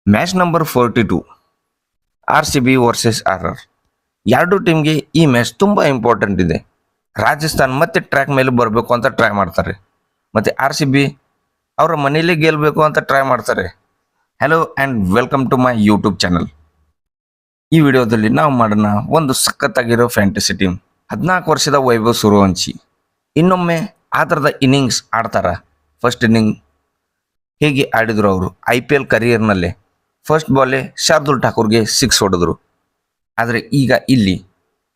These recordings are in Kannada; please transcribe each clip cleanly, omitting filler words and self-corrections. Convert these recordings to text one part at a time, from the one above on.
Match number 42 RCB versus RR. ಎರಡು ಟೀಮ್ಗೆ ಈ ಮ್ಯಾಚ್ ತುಂಬಾ ಇಂಪಾರ್ಟೆಂಟ್ ಇದೆ. ರಾಜಸ್ಥಾನ್ ಮತ್ತೆ ಟ್ರ್ಯಾಕ್ ಮೇಲೆ ಬರಬೇಕು ಅಂತ ಟ್ರೈ ಮಾಡ್ತಾರೆ, ಮತ್ತೆ RCB ಅವರ ಮನೆಯಲ್ಲೇ ಗೆಲ್ಲಬೇಕು ಅಂತ ಟ್ರೈ ಮಾಡ್ತಾರೆ. Hello and welcome to my YouTube channel. ಈ ವಿಡಿಯೋದಲ್ಲಿ ನಾವು ಮಾಡೋಣ ಒಂದು ಸಖತ್ತಾಗಿರೋ ಫ್ಯಾಂಟಸಿ ಟೀಮ್. 14 ವರ್ಷದ ವೈಭವ್ ಸೂರ್ಯವಂಶಿ ಇನ್ನೊಮ್ಮೆ ಆ ಥರದ ಇನ್ನಿಂಗ್ಸ್ ಆಡ್ತಾರ. ಫಸ್ಟ್ ಇನ್ನಿಂಗ್ ಹೇಗೆ ಆಡಿದ್ರು ಅವರು IPL ಕರಿಯರ್ನಲ್ಲೇ ಫಸ್ಟ್ ಬಾಲೇ ಶಾರ್ದುಲ್ ಠಾಕೂರ್ಗೆ 6 ಹೊಡೆದ್ರು. ಆದರೆ ಈಗ ಇಲ್ಲಿ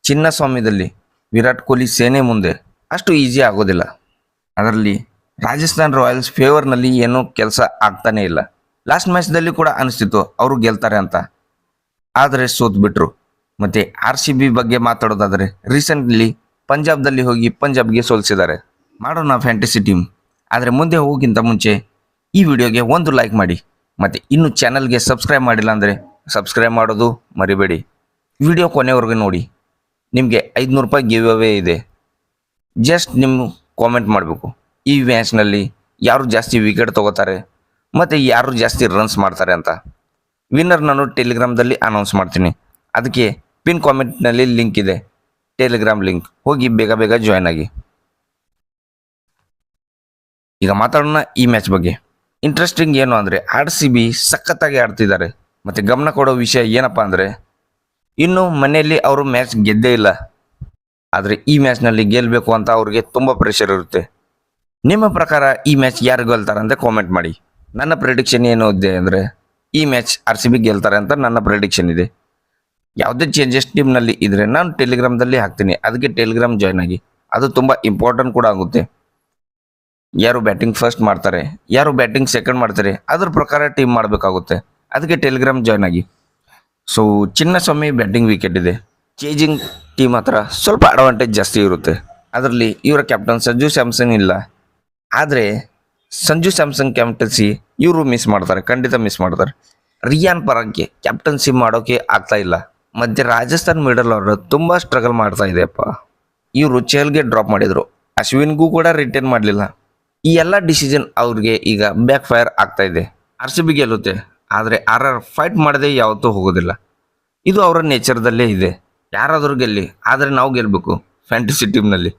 ಚಿನ್ನಸ್ವಾಮ್ಯದಲ್ಲಿ ವಿರಾಟ್ ಕೊಹ್ಲಿ ಸೇನೆ ಮುಂದೆ ಅಷ್ಟು ಈಸಿ ಆಗೋದಿಲ್ಲ. ಅದರಲ್ಲಿ ರಾಜಸ್ಥಾನ್ ರಾಯಲ್ಸ್ ಫೇವರ್ನಲ್ಲಿ ಏನೂ ಕೆಲಸ ಆಗ್ತಾನೇ ಇಲ್ಲ. ಲಾಸ್ಟ್ ಮ್ಯಾಚ್ದಲ್ಲಿ ಕೂಡ ಅನಿಸ್ತಿತ್ತು ಅವರು ಗೆಲ್ತಾರೆ ಅಂತ, ಆದರೆ ಸೋತ್ ಬಿಟ್ರು. ಮತ್ತು RCB ಬಗ್ಗೆ ಮಾತಾಡೋದಾದರೆ ರೀಸೆಂಟ್ಲಿ ಪಂಜಾಬ್ದಲ್ಲಿ ಹೋಗಿ ಪಂಜಾಬ್ಗೆ ಸೋಲಿಸಿದ್ದಾರೆ. ಮಾಡೋಣ ಫ್ಯಾಂಟಸಿ ಟೀಮ್. ಆದರೆ ಮುಂದೆ ಹೋಗೋಕ್ಕಿಂತ ಮುಂಚೆ ಈ ವಿಡಿಯೋಗೆ ಒಂದು ಲೈಕ್ ಮಾಡಿ, ಮತ್ತು ಇನ್ನು ಚಾನಲ್ಗೆ ಸಬ್ಸ್ಕ್ರೈಬ್ ಮಾಡಿಲ್ಲ ಅಂದರೆ ಸಬ್ಸ್ಕ್ರೈಬ್ ಮಾಡೋದು ಮರಿಬೇಡಿ. ವಿಡಿಯೋ ಕೊನೆವರೆಗೂ ನೋಡಿ. ನಿಮಗೆ 500 ರೂಪಾಯಿ ಗಿವ್ ಅವೇ ಇದೆ. ಜಸ್ಟ್ ನಿಮ್ಮ ಕಾಮೆಂಟ್ ಮಾಡಬೇಕು ಈ ಮ್ಯಾಚ್ನಲ್ಲಿ ಯಾರು ಜಾಸ್ತಿ ವಿಕೆಟ್ ತೊಗೋತಾರೆ ಮತ್ತು ಯಾರು ಜಾಸ್ತಿ ರನ್ಸ್ ಮಾಡ್ತಾರೆ ಅಂತ. ವಿನ್ನರ್ ನಾನು ಟೆಲಿಗ್ರಾಮ್ದಲ್ಲಿ ಅನೌನ್ಸ್ ಮಾಡ್ತೀನಿ. ಅದಕ್ಕೆ ಪಿನ್ ಕಾಮೆಂಟ್ನಲ್ಲಿ ಲಿಂಕ್ ಇದೆ, ಟೆಲಿಗ್ರಾಮ್ ಲಿಂಕ್, ಹೋಗಿ ಬೇಗ ಬೇಗ ಜಾಯ್ನ್ ಆಗಿ. ಈಗ ಮಾತಾಡೋಣ ಈ ಮ್ಯಾಚ್ ಬಗ್ಗೆ. ಇಂಟ್ರೆಸ್ಟಿಂಗ್ ಏನು ಅಂದರೆ RCB ಸಖತ್ತಾಗಿ ಆಡ್ತಿದ್ದಾರೆ. ಮತ್ತು ಗಮನ ಕೊಡೋ ವಿಷಯ ಏನಪ್ಪ ಅಂದರೆ ಇನ್ನು ಮನೆಯಲ್ಲಿ ಅವರು ಮ್ಯಾಚ್ ಗೆದ್ದೇ ಇಲ್ಲ. ಆದರೆ ಈ ಮ್ಯಾಚ್ನಲ್ಲಿ ಗೆಲ್ಲಬೇಕು ಅಂತ ಅವ್ರಿಗೆ ತುಂಬ ಪ್ರೆಷರ್ ಇರುತ್ತೆ. ನಿಮ್ಮ ಪ್ರಕಾರ ಈ ಮ್ಯಾಚ್ ಯಾರು ಗೆಲ್ತಾರೆ ಅಂತ ಕಾಮೆಂಟ್ ಮಾಡಿ. ನನ್ನ ಪ್ರೆಡಿಕ್ಷನ್ ಏನು ಇದೆ ಅಂದರೆ ಈ ಮ್ಯಾಚ್ RCB ಗೆಲ್ತಾರೆ ಅಂತ ನನ್ನ ಪ್ರೆಡಿಕ್ಷನ್ ಇದೆ. ಯಾವುದೇ ಚೇಂಜಸ್ ಟೀಮ್ನಲ್ಲಿ ಇದ್ದರೆ ನಾನು ಟೆಲಿಗ್ರಾಮ್ದಲ್ಲಿ ಹಾಕ್ತೀನಿ, ಅದಕ್ಕೆ ಟೆಲಿಗ್ರಾಮ್ ಜಾಯ್ನ್ ಆಗಿ. ಅದು ತುಂಬ ಇಂಪಾರ್ಟೆಂಟ್ ಕೂಡ ಆಗುತ್ತೆ. ಯಾರು ಬ್ಯಾಟಿಂಗ್ ಫಸ್ಟ್ ಮಾಡ್ತಾರೆ, ಯಾರು ಬ್ಯಾಟಿಂಗ್ ಸೆಕೆಂಡ್ ಮಾಡ್ತಾರೆ, ಅದ್ರ ಪ್ರಕಾರ ಟೀಮ್ ಮಾಡಬೇಕಾಗುತ್ತೆ. ಅದಕ್ಕೆ ಟೆಲಿಗ್ರಾಮ್ ಜಾಯ್ನ್ ಆಗಿ. ಸೊ ಚಿನ್ನಸ್ವಾಮಿ ಬ್ಯಾಟಿಂಗ್ ವಿಕೆಟ್ ಇದೆ. ಚೇಜಿಂಗ್ ಟೀಮ್ ಹತ್ರ ಸ್ವಲ್ಪ ಅಡ್ವಾಂಟೇಜ್ ಜಾಸ್ತಿ ಇರುತ್ತೆ. ಅದರಲ್ಲಿ ಇವರ ಕ್ಯಾಪ್ಟನ್ ಸಂಜು ಸ್ಯಾಮ್ಸನ್ ಇಲ್ಲ. ಆದರೆ ಸಂಜು ಸ್ಯಾಮ್ಸನ್ ಕ್ಯಾಪ್ಟನ್ಸಿ ಇವರು ಮಿಸ್ ಮಾಡ್ತಾರೆ, ಖಂಡಿತ ಮಿಸ್ ಮಾಡ್ತಾರೆ. ರಿಯಾನ್ ಪರಾಗ್ಗೆ ಕ್ಯಾಪ್ಟನ್ಸಿ ಮಾಡೋಕ್ಕೆ ಆಗ್ತಾ ಇಲ್ಲ. ಮಧ್ಯೆ ರಾಜಸ್ಥಾನ್ ಮಿಡಲ್ ಆರ್ಡರ್ ತುಂಬ ಸ್ಟ್ರಗಲ್ ಮಾಡ್ತಾ ಇದೆಯಪ್ಪ. ಇವರು ಚೇಲ್ಗೆ ಡ್ರಾಪ್ ಮಾಡಿದರು, ಅಶ್ವಿನ್ಗೂ ಕೂಡ ರಿಟರ್ನ್ ಮಾಡಲಿಲ್ಲ. ಈ ಎಲ್ಲ ಡಿಸಿಷನ್ ಅವ್ರಿಗೆ ಈಗ ಬ್ಯಾಕ್ ಫೈರ್ ಆಗ್ತಾ ಇದೆ. RCB ಗೆಲ್ಲುತ್ತೆ, ಆದರೆ RR ಫೈಟ್ ಮಾಡದೆ ಯಾವತ್ತೂ ಹೋಗೋದಿಲ್ಲ. ಇದು ಅವರ ನೇಚರ್ದಲ್ಲೇ ಇದೆ. ಯಾರಾದರೂ ಗೆಲ್ಲಿ, ಆದರೆ ನಾವು ಗೆಲ್ಲಬೇಕು ಫ್ಯಾಂಟಸಿ ಟೀಮ್ನಲ್ಲಿ.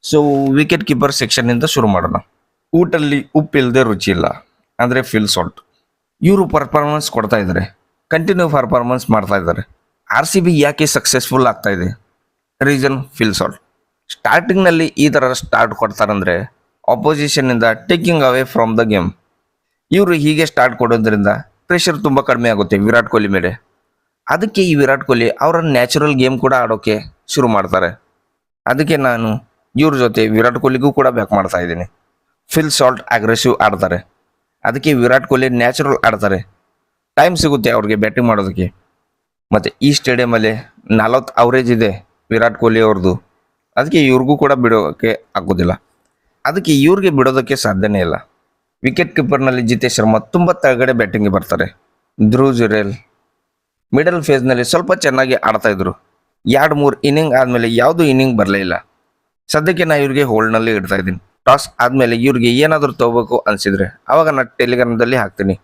ಸೊ ವಿಕೆಟ್ ಕೀಪರ್ ಸೆಕ್ಷನ್ನಿಂದ ಶುರು ಮಾಡೋಣ. ಊಟಲ್ಲಿ ಉಪ್ಪಿಲ್ಲದೆ ರುಚಿ ಇಲ್ಲ, ಅಂದರೆ ಫಿಲ್ ಸಾಲ್ಟ್. ಇವರು ಪರ್ಫಾರ್ಮೆನ್ಸ್ ಕೊಡ್ತಾ ಇದ್ದಾರೆ, ಕಂಟಿನ್ಯೂ ಪರ್ಫಾರ್ಮೆನ್ಸ್ ಮಾಡ್ತಾ ಇದ್ದಾರೆ. RCB ಯಾಕೆ ಸಕ್ಸಸ್ಫುಲ್ ಆಗ್ತಾ ಇದೆ? Reason Phil Salt. ಸ್ಟಾರ್ಟಿಂಗ್ನಲ್ಲಿ ಈ ಥರ ಸ್ಟಾರ್ಟ್ ಕೊಡ್ತಾರಂದರೆ ಆಪೋಸಿಷನ್ನಿಂದ taking away from the game. ಇವರು ಹೀಗೆ ಸ್ಟಾರ್ಟ್ ಕೊಡೋದ್ರಿಂದ ಪ್ರೆಷರ್ ತುಂಬ ಕಡಿಮೆ ಆಗುತ್ತೆ ವಿರಾಟ್ ಕೊಹ್ಲಿ ಮೇಲೆ. ಅದಕ್ಕೆ ಈ ವಿರಾಟ್ ಕೊಹ್ಲಿ ಅವರ ನ್ಯಾಚುರಲ್ ಗೇಮ್ ಕೂಡ ಆಡೋಕ್ಕೆ ಶುರು ಮಾಡ್ತಾರೆ. ಅದಕ್ಕೆ ನಾನು ಇವ್ರ ಜೊತೆ ವಿರಾಟ್ ಕೊಹ್ಲಿಗೂ ಕೂಡ ಬ್ಯಾಕ್ ಮಾಡ್ತಾ ಇದ್ದೀನಿ. ಫಿಲ್ ಸಾಲ್ಟ್ ಅಗ್ರೆಸಿವ್ ಆಡ್ತಾರೆ, ಅದಕ್ಕೆ ವಿರಾಟ್ ಕೊಹ್ಲಿ ನ್ಯಾಚುರಲ್ ಆಡ್ತಾರೆ. ಟೈಮ್ ಸಿಗುತ್ತೆ ಅವ್ರಿಗೆ ಬ್ಯಾಟಿಂಗ್ ಮಾಡೋದಕ್ಕೆ. ಮತ್ತು ಈ ಸ್ಟೇಡಿಯಮಲ್ಲಿ 40 ಅವರೇಜ್ ಇದೆ ವಿರಾಟ್ ಕೊಹ್ಲಿ ಅವ್ರದ್ದು. ಅದಕ್ಕೆ ಇವ್ರಿಗೂ ಕೂಡ ಬಿಡೋಕ್ಕೆ ಆಗೋದಿಲ್ಲ. ಅದಕ್ಕೆ ಇವ್ರಿಗೆ ಬಿಡೋದಕ್ಕೆ ಸಾಧ್ಯನೇ ಇಲ್ಲ. ವಿಕೆಟ್ ಕೀಪರ್ನಲ್ಲಿ ಜಿತೇಶ್ ಶರ್ಮಾ ತುಂಬ ತೆಳಗಡೆ ಬ್ಯಾಟಿಂಗ್ಗೆ ಬರ್ತಾರೆ. ಧ್ರುವ್ ಜುರೇಲ್ ಮಿಡಲ್ ಫೇಸ್ನಲ್ಲಿ ಸ್ವಲ್ಪ ಚೆನ್ನಾಗಿ ಆಡ್ತಾಯಿದ್ರು. 2-3 ಇನ್ನಿಂಗ್ ಆದಮೇಲೆ ಯಾವುದೂ ಇನ್ನಿಂಗ್ ಬರಲೇ ಇಲ್ಲ. ಸದ್ಯಕ್ಕೆ ನಾನು ಇವ್ರಿಗೆ ಹೋಲ್ಡ್ನಲ್ಲಿ ಇಡ್ತಾ ಇದ್ದೀನಿ. ಟಾಸ್ ಆದಮೇಲೆ ಇವ್ರಿಗೆ ಏನಾದರೂ ತೊಗೋಬೇಕು ಅನಿಸಿದರೆ ಆವಾಗ ನಾನು ಟೆಲಿಗ್ರಾಮ್ದಲ್ಲಿ ಹಾಕ್ತೀನಿ.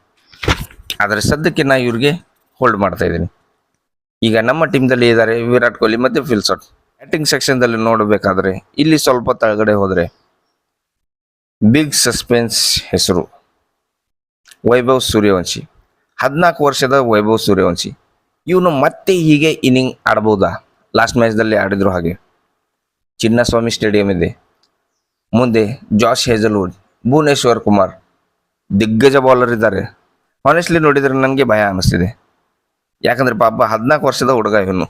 ಆದರೆ ಸದ್ಯಕ್ಕೆ ನಾನು ಇವ್ರಿಗೆ ಹೋಲ್ಡ್ ಮಾಡ್ತಾ ಇದ್ದೀನಿ. ಈಗ ನಮ್ಮ ಟೀಮ್ದಲ್ಲಿ ಇದ್ದಾರೆ ವಿರಾಟ್ ಕೊಹ್ಲಿ ಮತ್ತು ಫಿಲ್ ಸಾಲ್ಟ್. ಬ್ಯಾಟಿಂಗ್ ಸೆಕ್ಷನ್ದಲ್ಲಿ ನೋಡಬೇಕಾದ್ರೆ ಇಲ್ಲಿ ಸ್ವಲ್ಪ ತೆಳಗಡೆ ಹೋದರೆ ಬಿಗ್ ಸಸ್ಪೆನ್ಸ್ ಹೆಸರು ವೈಭವ್ ಸೂರ್ಯವಂಶಿ. 14 ವರ್ಷದ ವೈಭವ್ ಸೂರ್ಯವಂಶಿ ಇವನು ಮತ್ತೆ ಹೀಗೆ ಇನ್ನಿಂಗ್ ಆಡ್ಬೋದಾ? ಲಾಸ್ಟ್ ಮ್ಯಾಚ್ದಲ್ಲಿ ಆಡಿದ್ರು ಹಾಗೆ. ಚಿನ್ನಸ್ವಾಮಿ ಸ್ಟೇಡಿಯಂ ಇದೆ, ಮುಂದೆ ಜಾಶ್ ಹೇಜಲ್ವುಡ್, ಭುವನೇಶ್ವರ್ ಕುಮಾರ್ ದಿಗ್ಗಜ ಬೌಲರ್ ಇದ್ದಾರೆ. ಹಾನೆಸ್ಟ್ಲಿ ನೋಡಿದರೆ ನನಗೆ ಭಯ ಅನ್ನಿಸ್ತಿದೆ. ಯಾಕಂದರೆ ಪಾಪ 14 ವರ್ಷದ ಹುಡುಗ ಇವನು.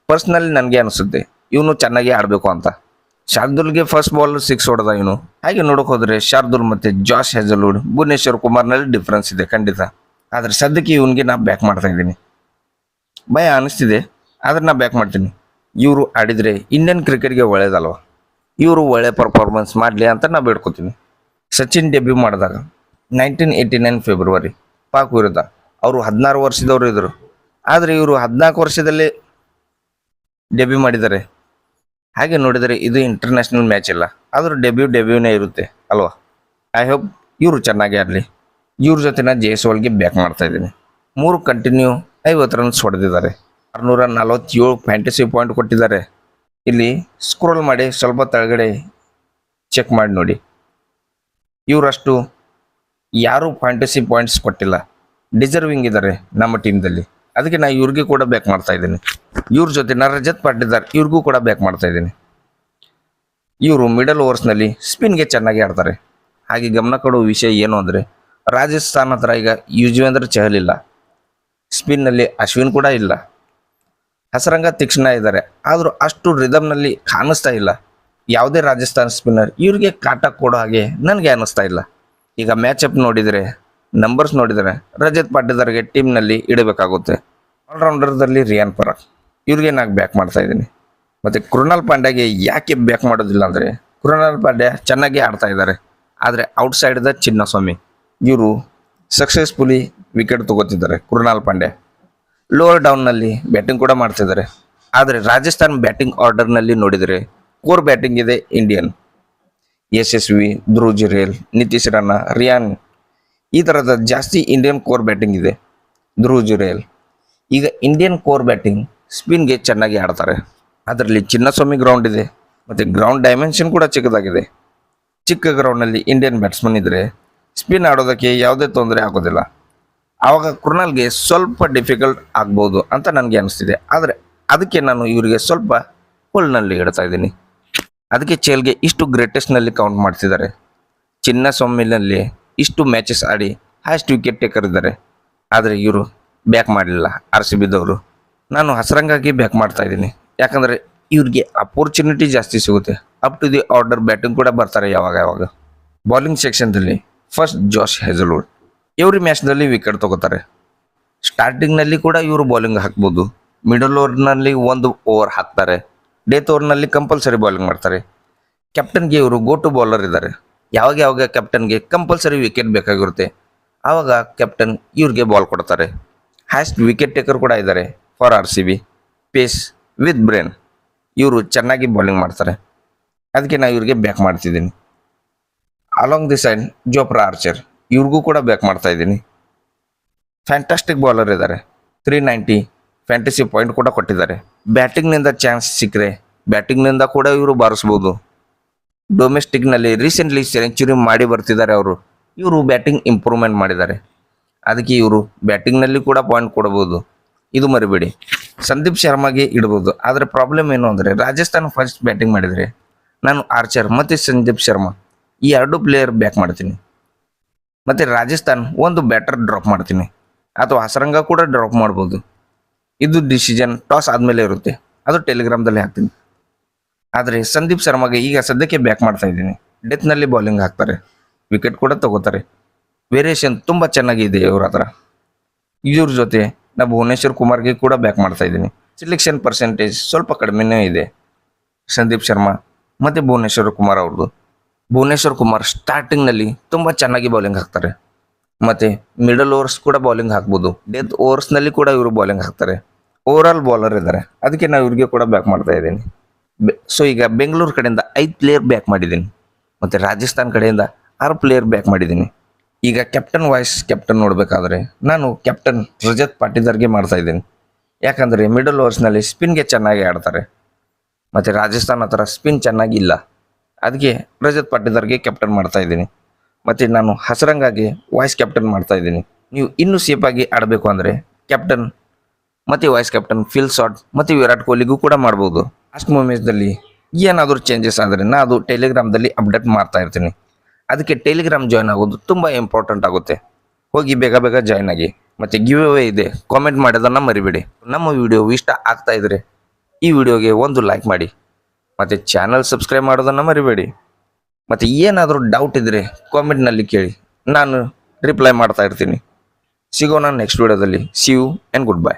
ಪರ್ಸ್ನಲಿ ನನಗೆ ಅನಿಸುತ್ತೆ ಇವನು ಚೆನ್ನಾಗಿ ಆಡಬೇಕು ಅಂತ. ಶಾರ್ದುಲ್ಗೆ ಫಸ್ಟ್ ಬಾಲ್ 6 ಹೊಡೆದ ಇವನು. ಹಾಗೆ ನೋಡೋಕೆ ಹೋದರೆ ಶಾರ್ದುಲ್ ಮತ್ತು ಜಾಶ್ ಹೇಜಲ್ವುಡ್, ಭುವನೇಶ್ವರ್ ಕುಮಾರ್ನಲ್ಲಿ ಡಿಫ್ರೆನ್ಸ್ ಇದೆ ಖಂಡಿತ. ಆದರೆ ಸದ್ಯಕ್ಕೆ ಇವನಿಗೆ ನಾನು ಬ್ಯಾಕ್ ಮಾಡ್ತಾ ಇದ್ದೀನಿ. ಭಯ ಅನ್ನಿಸ್ತಿದೆ, ಆದರೆ ನಾನು ಬ್ಯಾಕ್ ಮಾಡ್ತೀನಿ. ಇವರು ಆಡಿದರೆ ಇಂಡಿಯನ್ ಕ್ರಿಕೆಟ್ಗೆ ಒಳ್ಳೇದಲ್ವ. ಇವರು ಒಳ್ಳೆ ಪರ್ಫಾರ್ಮೆನ್ಸ್ ಮಾಡಲಿ ಅಂತ ನಾನು ಬೇಡ್ಕೊತೀನಿ. ಸಚಿನ್ ಡೆಬ್ಯೂ ಮಾಡಿದಾಗ 1989 ಫೆಬ್ರವರಿ ಪಾಕ್ ವಿರುದ್ಧ ಅವರು 16 ವರ್ಷದವರು ಇದ್ದರು. ಆದರೆ ಇವರು 14 ವರ್ಷದಲ್ಲೇ ಡೆಬ್ಯೂ ಮಾಡಿದ್ದಾರೆ. ಹಾಗೆ ನೋಡಿದರೆ ಇದು ಇಂಟರ್ನ್ಯಾಷನಲ್ ಮ್ಯಾಚ್ ಇಲ್ಲ, ಆದರೂ ಡೆಬ್ಯೂನೇ ಇರುತ್ತೆ ಅಲ್ವಾ. ಐ ಹೋಪ್ ಇವರು ಚೆನ್ನಾಗಿ ಆಡಲಿ. ಇವ್ರ ಜೊತೆ ನಾನು ಜೈಸ್ವಾಲ್ಗೆ ಬ್ಯಾಕ್ ಮಾಡ್ತಾ ಇದ್ದೀನಿ. 3 ಕಂಟಿನ್ಯೂ 50 ರನ್ಸ್ ಹೊಡೆದಿದ್ದಾರೆ. 647 ಫ್ಯಾಂಟಸಿ ಪಾಯಿಂಟ್ ಕೊಟ್ಟಿದ್ದಾರೆ. ಇಲ್ಲಿ ಸ್ಕ್ರೋಲ್ ಮಾಡಿ ಸ್ವಲ್ಪ ತೆಳಗಡೆ ಚೆಕ್ ಮಾಡಿ ನೋಡಿ. ಇವರಷ್ಟು ಯಾರೂ ಫ್ಯಾಂಟಸಿ ಪಾಯಿಂಟ್ಸ್ ಕೊಟ್ಟಿಲ್ಲ. ಡಿಸರ್ವಿಂಗ್ ಇದ್ದಾರೆ ನಮ್ಮ ಟೀಮ್ದಲ್ಲಿ. ಅದಕ್ಕೆ ನಾನು ಇವ್ರಿಗೆ ಕೂಡ ಬ್ಯಾಕ್ ಮಾಡ್ತಾ ಇದ್ದೀನಿ. ಇವ್ರ ಜೊತೆ ನಾನು ರಜತ್ ಪಾಟಿದಾರ್ ಇವ್ರಿಗೂ ಕೂಡ ಬ್ಯಾಕ್ ಮಾಡ್ತಾ ಇದ್ದೀನಿ. ಇವರು ಮಿಡಲ್ ಓವರ್ಸ್ನಲ್ಲಿ ಸ್ಪಿನ್ಗೆ ಚೆನ್ನಾಗಿ ಆಡ್ತಾರೆ. ಹಾಗೆ ಗಮನ ಕೊಡುವ ವಿಷಯ ಏನು ಅಂದರೆ ರಾಜಸ್ಥಾನ್ ಹತ್ರ ಈಗ ಯುಜ್ವೇಂದ್ರ ಚಹಲ್ ಇಲ್ಲ, ಸ್ಪಿನ್ನಲ್ಲಿ ಅಶ್ವಿನ್ ಕೂಡ ಇಲ್ಲ. ಹಸರಂಗ ತೀಕ್ಷ್ಣ ಇದ್ದಾರೆ, ಆದರೂ ಅಷ್ಟು ರಿದಮ್ನಲ್ಲಿ ಕಾಣಿಸ್ತಾ ಇಲ್ಲ. ಯಾವುದೇ ರಾಜಸ್ಥಾನ್ ಸ್ಪಿನ್ನರ್ ಇವ್ರಿಗೆ ಕಾಟ ಕೊಡೋ ಹಾಗೆ ನನಗೆ ಅನ್ನಿಸ್ತಾ ಇಲ್ಲ. ಈಗ ಮ್ಯಾಚಪ್ ನೋಡಿದರೆ, ನಂಬರ್ಸ್ ನೋಡಿದರೆ ರಜತ್ ಪಾಟಿದಾರ್ಗೆ ಟೀಮ್ನಲ್ಲಿ ಇಡಬೇಕಾಗುತ್ತೆ. ಆಲ್ರೌಂಡರ್ದಲ್ಲಿ ರಿಯಾನ್ ಪರಾಗ್ ಇವ್ರಿಗೆ ನಾನು ಬ್ಯಾಕ್ ಮಾಡ್ತಾ ಇದ್ದೀನಿ. ಮತ್ತು ಕೃಣಾಲ್ ಪಾಂಡ್ಯಗೆ ಯಾಕೆ ಬ್ಯಾಕ್ ಮಾಡೋದಿಲ್ಲ ಅಂದರೆ ಕೃಣಾಲ್ ಪಾಂಡ್ಯ ಚೆನ್ನಾಗಿ ಆಡ್ತಾ ಇದ್ದಾರೆ. ಆದರೆ ಔಟ್ಸೈಡ್ದ ಚಿನ್ನಸ್ವಾಮಿ ಇವರು ಸಕ್ಸಸ್ಫುಲಿ ವಿಕೆಟ್ ತಗೋತಿದ್ದಾರೆ. ಕೃಣಾಲ್ ಪಾಂಡ್ಯ ಲೋವರ್ ಡೌನ್ನಲ್ಲಿ ಬ್ಯಾಟಿಂಗ್ ಕೂಡ ಮಾಡ್ತಿದ್ದಾರೆ. ಆದರೆ ರಾಜಸ್ಥಾನ್ ಬ್ಯಾಟಿಂಗ್ ಆರ್ಡರ್ನಲ್ಲಿ ನೋಡಿದರೆ ಕೋರ್ ಬ್ಯಾಟಿಂಗ್ ಇದೆ ಇಂಡಿಯನ್. ಯಶಸ್ವಿ, ಧ್ರುವ್ ಜುರೇಲ್, ನಿತೀಶ್ ರಾಣಾ, ರಿಯಾನ್ ಈ ಥರದ ಜಾಸ್ತಿ ಇಂಡಿಯನ್ ಕೋರ್ ಬ್ಯಾಟಿಂಗ್ ಇದೆ. ಧ್ರುವ್ ಜುರೇಲ್ ಈಗ ಇಂಡಿಯನ್ ಕೋರ್ ಬ್ಯಾಟಿಂಗ್ ಸ್ಪಿನ್ಗೆ ಚೆನ್ನಾಗಿ ಆಡ್ತಾರೆ. ಅದರಲ್ಲಿ ಚಿನ್ನಸ್ವಾಮಿ ಗ್ರೌಂಡ್ ಇದೆ ಮತ್ತು ಗ್ರೌಂಡ್ ಡೈಮೆನ್ಷನ್ ಕೂಡ ಚಿಕ್ಕದಾಗಿದೆ. ಚಿಕ್ಕ ಗ್ರೌಂಡ್ನಲ್ಲಿ ಇಂಡಿಯನ್ ಬ್ಯಾಟ್ಸ್ಮನ್ ಇದ್ದರೆ ಸ್ಪಿನ್ ಆಡೋದಕ್ಕೆ ಯಾವುದೇ ತೊಂದರೆ ಆಗೋದಿಲ್ಲ. ಆವಾಗ ಕೃಣಾಲ್ಗೆ ಸ್ವಲ್ಪ ಡಿಫಿಕಲ್ಟ್ ಆಗ್ಬೋದು ಅಂತ ನನಗೆ ಅನಿಸ್ತಿದೆ. ಆದರೆ ಅದಕ್ಕೆ ನಾನು ಇವರಿಗೆ ಸ್ವಲ್ಪ ಹೋಲ್ನಲ್ಲಿ ಇಡ್ತಾ ಇದ್ದೀನಿ. ಅದಕ್ಕೆ ಚೇಲ್ಗೆ ಇಷ್ಟು ಗ್ರೇಟೆಸ್ಟ್ನಲ್ಲಿ ಕೌಂಟ್ ಮಾಡ್ತಿದ್ದಾರೆ. ಚಿನ್ನಸ್ವಾಮಿನಲ್ಲಿ ಇಷ್ಟು ಮ್ಯಾಚಸ್ ಆಡಿ ಹೈಯೆಸ್ಟ್ ವಿಕೆಟ್ ಟೇಕರ್ ಇದ್ದಾರೆ. ಆದರೆ ಇವರು ಬ್ಯಾಕ್ ಮಾಡಲಿಲ್ಲ. RCBದವರು ನಾನು ಹಸರಂಗಾಗಿ ಬ್ಯಾಕ್ ಮಾಡ್ತಾ ಇದ್ದೀನಿ. ಯಾಕಂದರೆ ಇವ್ರಿಗೆ ಅಪೋರ್ಚುನಿಟಿ ಜಾಸ್ತಿ ಸಿಗುತ್ತೆ. Up to the order batting ಕೂಡ ಬರ್ತಾರೆ ಯಾವಾಗ. ಬೌಲಿಂಗ್ ಸೆಕ್ಷನ್ದಲ್ಲಿ ಫಸ್ಟ್ ಜಾಶ್ ಹೆಜಲ್ವುಡ್ ಇವ್ರ ಮ್ಯಾಚ್ನಲ್ಲಿ ವಿಕೆಟ್ ತಗೋತಾರೆ. ಸ್ಟಾರ್ಟಿಂಗ್ನಲ್ಲಿ ಕೂಡ ಇವರು ಬೌಲಿಂಗ್ ಹಾಕ್ಬೋದು. ಮಿಡಲ್ ಓವರ್ನಲ್ಲಿ 1 ಓವರ್ ಹಾಕ್ತಾರೆ. ಡೆತ್ ಓವರ್ನಲ್ಲಿ ಕಂಪಲ್ಸರಿ ಬೌಲಿಂಗ್ ಮಾಡ್ತಾರೆ. ಕ್ಯಾಪ್ಟನ್ಗೆ ಇವರು ಗೋ ಟು ಬೌಲರ್ ಇದ್ದಾರೆ. ಯಾವಾಗ ಕ್ಯಾಪ್ಟನ್ಗೆ ಕಂಪಲ್ಸರಿ ವಿಕೆಟ್ ಬೇಕಾಗಿರುತ್ತೆ ಆವಾಗ ಕ್ಯಾಪ್ಟನ್ ಇವ್ರಿಗೆ ಬಾಲ್ ಕೊಡ್ತಾರೆ. ಹ್ಯಾಸ್ಟ್ ವಿಕೆಟ್ ಟೇಕರ್ ಕೂಡ ಇದ್ದಾರೆ for RCB. Pace with brain ಇವರು ಚೆನ್ನಾಗಿ ಬೌಲಿಂಗ್ ಮಾಡ್ತಾರೆ. ಅದಕ್ಕೆ ನಾನು ಇವ್ರಿಗೆ ಬ್ಯಾಕ್ ಮಾಡ್ತಿದ್ದೀನಿ. Along the side Jofra Archer ಇವ್ರಿಗೂ ಕೂಡ ಬ್ಯಾಕ್ ಮಾಡ್ತಾ ಇದ್ದೀನಿ. ಫ್ಯಾಂಟಾಸ್ಟಿಕ್ ಬೌಲರ್ ಇದ್ದಾರೆ. 390 ಫ್ಯಾಂಟಸಿ ಪಾಯಿಂಟ್ ಕೂಡ ಕೊಟ್ಟಿದ್ದಾರೆ. ಬ್ಯಾಟಿಂಗ್ನಿಂದ ಚಾನ್ಸ್ ಸಿಕ್ಕರೆ ಬ್ಯಾಟಿಂಗ್ನಿಂದ ಕೂಡ ಇವರು ಬಾರಿಸ್ಬೋದು. ಡೊಮೆಸ್ಟಿಕ್ನಲ್ಲಿ ರೀಸೆಂಟ್ಲಿ ಸೆಂಚುರಿ ಮಾಡಿ ಬರ್ತಿದ್ದಾರೆ ಅವರು. ಇವರು ಬ್ಯಾಟಿಂಗ್ ಇಂಪ್ರೂವ್ಮೆಂಟ್ ಮಾಡಿದ್ದಾರೆ. ಅದಕ್ಕೆ ಇವರು ಬ್ಯಾಟಿಂಗ್ನಲ್ಲಿ ಕೂಡ ಪಾಯಿಂಟ್ ಕೊಡ್ಬೋದು. ಇದು ಮರಿಬೇಡಿ. ಸಂದೀಪ್ ಶರ್ಮಾಗೆ ಇಡ್ಬೋದು. ಆದರೆ ಪ್ರಾಬ್ಲಮ್ ಏನು ಅಂದರೆ ರಾಜಸ್ಥಾನ ಫಸ್ಟ್ ಬ್ಯಾಟಿಂಗ್ ಮಾಡಿದರೆ ನಾನು ಆರ್ಚರ್ ಮತ್ತು ಸಂದೀಪ್ ಶರ್ಮಾ ಈ 2 ಪ್ಲೇಯರ್ ಬ್ಯಾಕ್ ಮಾಡ್ತೀನಿ. ಮತ್ತು ರಾಜಸ್ಥಾನ್ ಒಂದು ಬ್ಯಾಟರ್ ಡ್ರಾಪ್ ಮಾಡ್ತೀನಿ ಅಥವಾ ಹಸರಂಗ ಕೂಡ ಡ್ರಾಪ್ ಮಾಡ್ಬೋದು. ಇದು ಡಿಸಿಷನ್ ಟಾಸ್ ಆದಮೇಲೆ ಇರುತ್ತೆ. ಅದು ಟೆಲಿಗ್ರಾಮ್ದಲ್ಲಿ ಹಾಕ್ತೀನಿ. ಆದರೆ ಸಂದೀಪ್ ಶರ್ಮಾಗೆ ಈಗ ಸದ್ಯಕ್ಕೆ ಬ್ಯಾಕ್ ಮಾಡ್ತಾ ಇದ್ದೀನಿ. ಡೆತ್ನಲ್ಲಿ ಬೌಲಿಂಗ್ ಹಾಕ್ತಾರೆ, ವಿಕೆಟ್ ಕೂಡ ತಗೋತಾರೆ. ವೇರಿಯೇಷನ್ ತುಂಬ ಚೆನ್ನಾಗಿದೆ ಇವ್ರ ಹತ್ರ. ಇವ್ರ ಜೊತೆ ನಾ ಭುವನೇಶ್ವರ್ ಕುಮಾರ್ಗೆ ಕೂಡ ಬ್ಯಾಕ್ ಮಾಡ್ತಾ ಇದ್ದೀನಿ. ಸಿಲೆಕ್ಷನ್ ಪರ್ಸೆಂಟೇಜ್ ಸ್ವಲ್ಪ ಕಡಿಮೆನೇ ಇದೆ ಸಂದೀಪ್ ಶರ್ಮಾ ಮತ್ತು ಭುವನೇಶ್ವರ್ ಕುಮಾರ್ ಅವ್ರದ್ದು. ಭುವನೇಶ್ವರ್ ಕುಮಾರ್ ಸ್ಟಾರ್ಟಿಂಗ್ನಲ್ಲಿ ತುಂಬ ಚೆನ್ನಾಗಿ ಬೌಲಿಂಗ್ ಹಾಕ್ತಾರೆ ಮತ್ತು ಮಿಡಲ್ ಓವರ್ಸ್ ಕೂಡ ಬೌಲಿಂಗ್ ಹಾಕ್ಬೋದು. ಡೆತ್ ಓವರ್ಸ್ನಲ್ಲಿ ಕೂಡ ಇವರು ಬೌಲಿಂಗ್ ಹಾಕ್ತಾರೆ. ಓವರ್ ಬೌಲರ್ ಇದ್ದಾರೆ. ಅದಕ್ಕೆ ನಾನು ಇವ್ರಿಗೆ ಕೂಡ ಬ್ಯಾಕ್ ಮಾಡ್ತಾ ಇದ್ದೀನಿ. ಸೊ ಈಗ ಬೆಂಗಳೂರು ಕಡೆಯಿಂದ 5 ಪ್ಲೇಯರ್ ಬ್ಯಾಕ್ ಮಾಡಿದ್ದೀನಿ ಮತ್ತು ರಾಜಸ್ಥಾನ್ ಕಡೆಯಿಂದ 6 ಪ್ಲೇಯರ್ ಬ್ಯಾಕ್ ಮಾಡಿದ್ದೀನಿ. ಈಗ ಕ್ಯಾಪ್ಟನ್ ವೈಸ್ ಕ್ಯಾಪ್ಟನ್ ನೋಡಬೇಕಾದ್ರೆ ನಾನು ಕ್ಯಾಪ್ಟನ್ ರಜತ್ ಪಾಟಿದಾರ್ಗೆ ಮಾಡ್ತಾ ಇದ್ದೀನಿ. ಯಾಕಂದರೆ ಮಿಡಲ್ ಓವರ್ಸ್ನಲ್ಲಿ ಸ್ಪಿನ್ಗೆ ಚೆನ್ನಾಗಿ ಆಡ್ತಾರೆ ಮತ್ತು ರಾಜಸ್ಥಾನ್ ಹತ್ರ ಸ್ಪಿನ್ ಚೆನ್ನಾಗಿಲ್ಲ. ಅದಕ್ಕೆ ರಜತ್ ಪಾಟಿದಾರ್ಗೆ ಕ್ಯಾಪ್ಟನ್ ಮಾಡ್ತಾ ಇದ್ದೀನಿ. ಮತ್ತು ನಾನು ಹಸರಂಗಾಗಿ ವೈಸ್ ಕ್ಯಾಪ್ಟನ್ ಮಾಡ್ತಾ ಇದ್ದೀನಿ. ನೀವು ಇನ್ನೂ ಸೇಫಾಗಿ ಆಡಬೇಕು ಅಂದರೆ ಕ್ಯಾಪ್ಟನ್ ಮತ್ತು ವೈಸ್ ಕ್ಯಾಪ್ಟನ್ ಫಿಲ್ ಶಾಟ್ ಮತ್ತು ವಿರಾಟ್ ಕೊಹ್ಲಿಗೂ ಕೂಡ ಮಾಡ್ಬೋದು. ಲಾಸ್ಟ್ ಮೂಮೆಂಟ್ದಲ್ಲಿ ಏನಾದರೂ ಚೇಂಜಸ್ ಆದರೆ ನಾನು ಅದು ಟೆಲಿಗ್ರಾಮ್ದಲ್ಲಿ ಅಪ್ಡೇಟ್ ಮಾಡ್ತಾ ಇರ್ತೀನಿ. ಅದಕ್ಕೆ ಟೆಲಿಗ್ರಾಮ್ ಜಾಯ್ನ್ ಆಗೋದು ತುಂಬ ಇಂಪಾರ್ಟೆಂಟ್ ಆಗುತ್ತೆ. ಹೋಗಿ ಬೇಗ ಜಾಯ್ನ್ ಆಗಿ. ಮತ್ತು ಗಿವ್ ಅವೇ ಇದೆ, ಕಾಮೆಂಟ್ ಮಾಡೋದನ್ನು ಮರಿಬೇಡಿ. ನಮ್ಮ ವಿಡಿಯೋ ಇಷ್ಟ ಆಗ್ತಾ ಇದ್ದರೆ ಈ ವಿಡಿಯೋಗೆ ಒಂದು ಲೈಕ್ ಮಾಡಿ ಮತ್ತು ಚಾನಲ್ ಸಬ್ಸ್ಕ್ರೈಬ್ ಮಾಡೋದನ್ನು ಮರಿಬೇಡಿ. ಮತ್ತು ಏನಾದರೂ ಡೌಟ್ ಇದ್ದರೆ ಕಾಮೆಂಟ್ನಲ್ಲಿ ಕೇಳಿ, ನಾನು ರಿಪ್ಲೈ ಮಾಡ್ತಾ ಇರ್ತೀನಿ. ಸಿಗೋಣ ನೆಕ್ಸ್ಟ್ ವಿಡಿಯೋದಲ್ಲಿ. See you and good by.